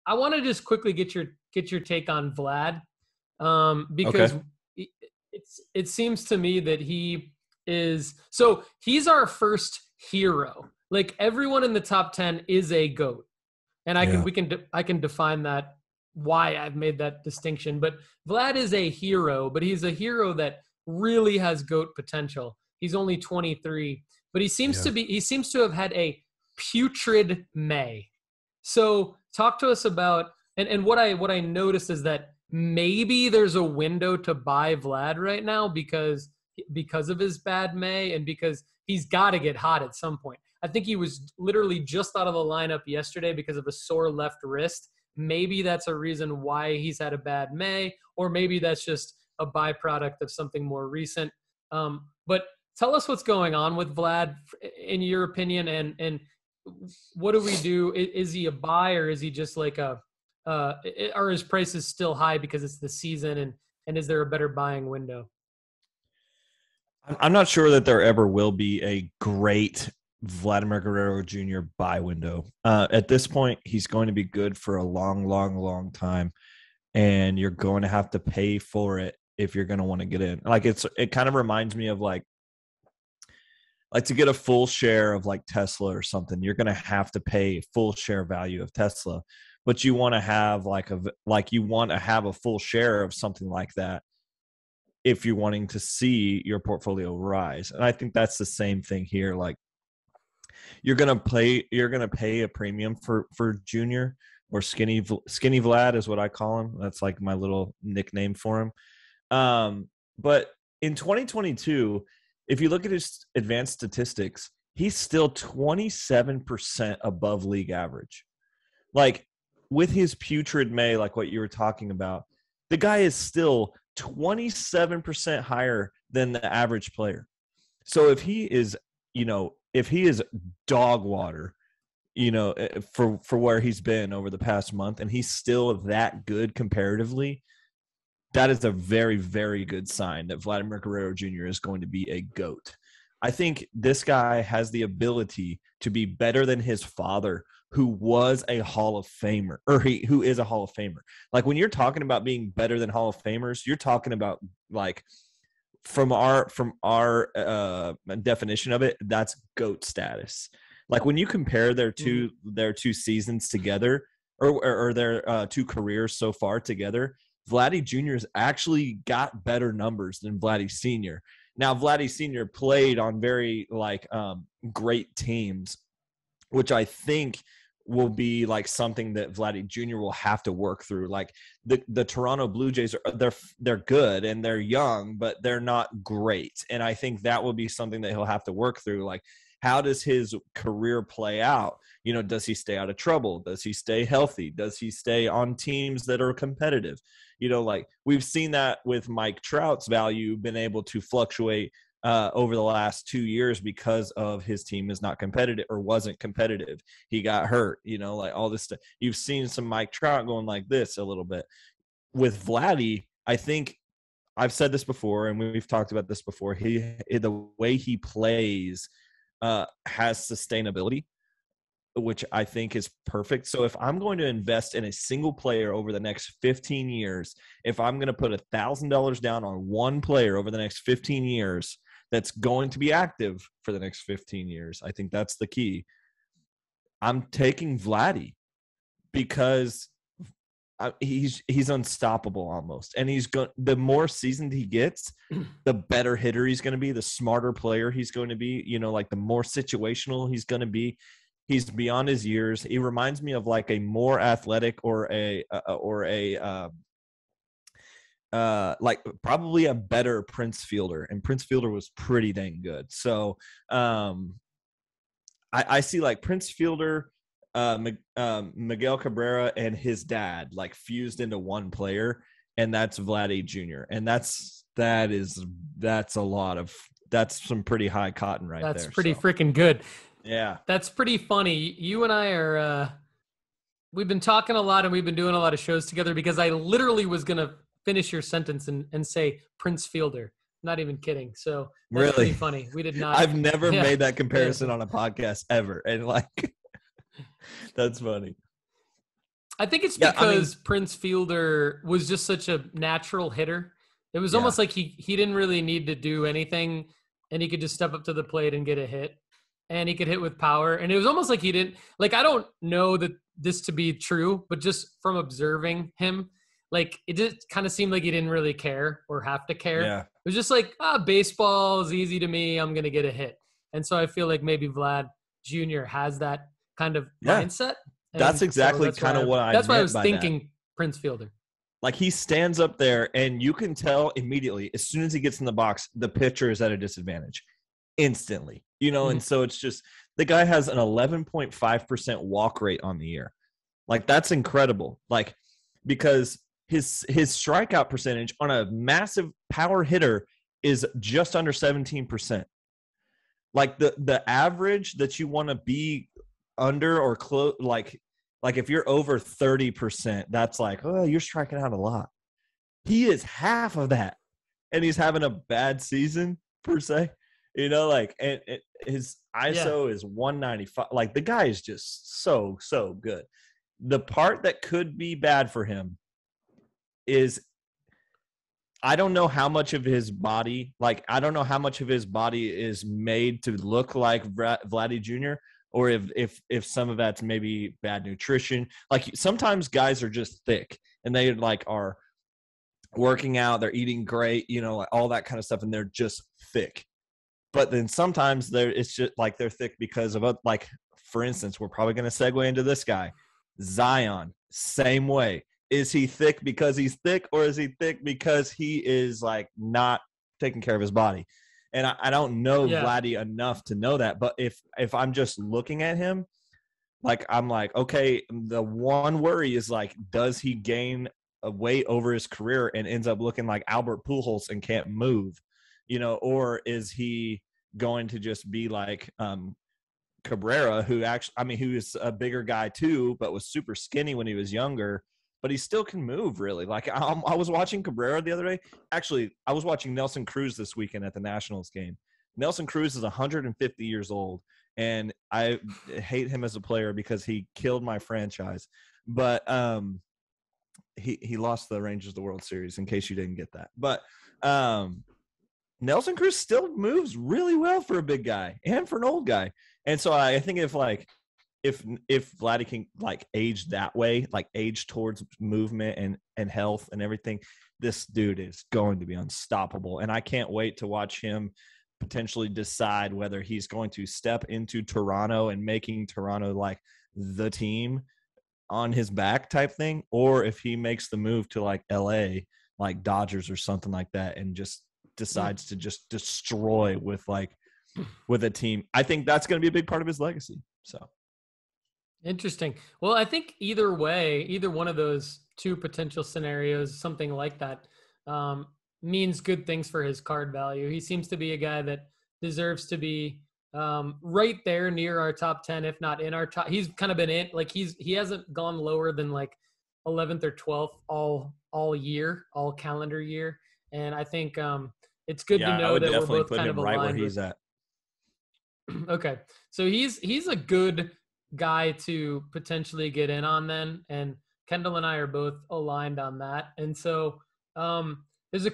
I want to just quickly get your take on Vlad, because it seems to me that he's our first hero. Like everyone in the top 10 is a GOAT, and I can define that, why I've made that distinction. But Vlad is a hero, but he's a hero that really has GOAT potential. He's only 23, but he seems to have had a putrid May. So talk to us about, and what I noticed is that maybe there's a window to buy Vlad right now because of his bad May, and because he's got to get hot at some point. I think he was literally just out of the lineup yesterday because of a sore left wrist. Maybe that's a reason why he's had a bad May, or maybe that's just a byproduct of something more recent. But tell us what's going on with Vlad, in your opinion, and what do we do? Is he a buy, or is he just like are his prices still high because it's the season, and is there a better buying window? I'm not sure that there ever will be a great Vladimir Guerrero Jr. buy window. At this point, he's going to be good for a long, long, long time, and you're going to have to pay for it if you're going to want to get in. Like it kind of reminds me of like to get a full share of like Tesla or something. You're going to have to pay full share value of Tesla, but you want to have a full share of something like that if you're wanting to see your portfolio rise. And I think that's the same thing here. Like you're going to pay a premium for Junior, or skinny Vlad is what I call him. That's like my little nickname for him. But in 2022, if you look at his advanced statistics, he's still 27% above league average. Like with his putrid May, like what you were talking about, the guy is still 27% higher than the average player. So if he is dog water, for where he's been over the past month, and he's still that good comparatively, that is a very, very good sign that Vladimir Guerrero Jr. is going to be a GOAT. I think this guy has the ability to be better than his father, who was a Hall of Famer, or who is a Hall of Famer. Like when you're talking about being better than Hall of Famers, you're talking about like from our definition of it, that's GOAT status. Like when you compare their two seasons together, or their two careers so far together, Vladdy Jr. has actually got better numbers than Vladdy Sr. Now, Vladdy Sr. played on very great teams, which I think will be like something that Vladdy Jr. will have to work through. Like the Toronto Blue Jays they're good and they're young, but they're not great. And I think that will be something that he'll have to work through. Like, how does his career play out? Does he stay out of trouble? Does he stay healthy? Does he stay on teams that are competitive? Like we've seen that with Mike Trout's value been able to fluctuate over the last 2 years because of his team is not competitive or wasn't competitive. He got hurt, like all this stuff. You've seen some Mike Trout going like this a little bit. With Vladdy, I think I've said this before, and we've talked about this before. The way he plays has sustainability, which I think is perfect. So if I'm going to invest in a single player over the next 15 years, if I'm going to put $1,000 down on one player over the next 15 years that's going to be active for the next 15 years, I think that's the key. I'm taking Vladdy because he's unstoppable almost. And the more seasoned he gets, the better hitter he's going to be, the smarter player he's going to be, like the more situational he's going to be. He's beyond his years. He reminds me of like a more athletic like probably a better Prince Fielder, and Prince Fielder was pretty dang good. So I see like Prince Fielder, Miguel Cabrera, and his dad like fused into one player, and that's Vladdy Jr. And that's some pretty high cotton right there. That's pretty freaking good. Yeah. That's pretty funny. You and I are, we've been talking a lot and we've been doing a lot of shows together, because I literally was going to finish your sentence and say Prince Fielder. Not even kidding. So that's really pretty funny. We did not. I've never made that comparison on a podcast ever. And like, that's funny. I think it's because Prince Fielder was just such a natural hitter. It was almost like he didn't really need to do anything, and he could just step up to the plate and get a hit, and he could hit with power. And it was almost like he didn't like. I don't know that this to be true, but just from observing him, like it just kind of seemed like he didn't really care or have to care. Yeah. It was just like, baseball is easy to me. I'm gonna get a hit, and so I feel like maybe Vlad Jr. has that kind of mindset. That's exactly kind of what I meant by that. That's why I was thinking Prince Fielder. Like he stands up there and you can tell immediately as soon as he gets in the box, the pitcher is at a disadvantage instantly, And so it's just the guy has an 11.5% walk rate on the year. Like that's incredible. Like because his strikeout percentage on a massive power hitter is just under 17%. Like the average that you want to be under or close, like if you're over 30%, that's like, oh, you're striking out a lot. He is half of that, and he's having a bad season per se. And his ISO is 195. Like the guy is just so good. The part that could be bad for him is I don't know how much of his body, is made to look like Vladdy Jr., or if some of that's maybe bad nutrition. Like sometimes guys are just thick and they like are working out, they're eating great, like all that kind of stuff, and they're just thick. But then sometimes it's just like they're thick because of like, for instance, we're probably going to segue into this guy, Zion. Same way. Is he thick because he's thick, or is he thick because he is like not taking care of his body? And I don't know Vladdy enough to know that. But if I'm just looking at him, like I'm like, okay, the one worry is like, does he gain a weight over his career and ends up looking like Albert Pujols and can't move, or is he going to just be like Cabrera, who is a bigger guy too, but was super skinny when he was younger. But he still can move, really. Like, I was watching Cabrera the other day. Actually, I was watching Nelson Cruz this weekend at the Nationals game. Nelson Cruz is 150 years old, and I hate him as a player because he killed my franchise. But he lost the Rangers the World Series, in case you didn't get that. But Nelson Cruz still moves really well for a big guy and for an old guy. And so I think if Vladdy can like age that way, like age towards movement and health and everything, this dude is going to be unstoppable. And I can't wait to watch him potentially decide whether he's going to step into Toronto and making Toronto like the team on his back type thing, or if he makes the move to like LA, like Dodgers or something like that, and just decides to just destroy with a team. I think that's going to be a big part of his legacy. So. Interesting. Well, I think either way, either one of those two potential scenarios, something like that, means good things for his card value. He seems to be a guy that deserves to be right there near our top 10, if not in our top. He's kind of been in, like he hasn't gone lower than like 11th or 12th all year, all calendar year. And I think it's good to know that we're both kind of aligned right where he's at. Okay. So he's a good guy to potentially get in on then, and Kendall and I are both aligned on that. And so there's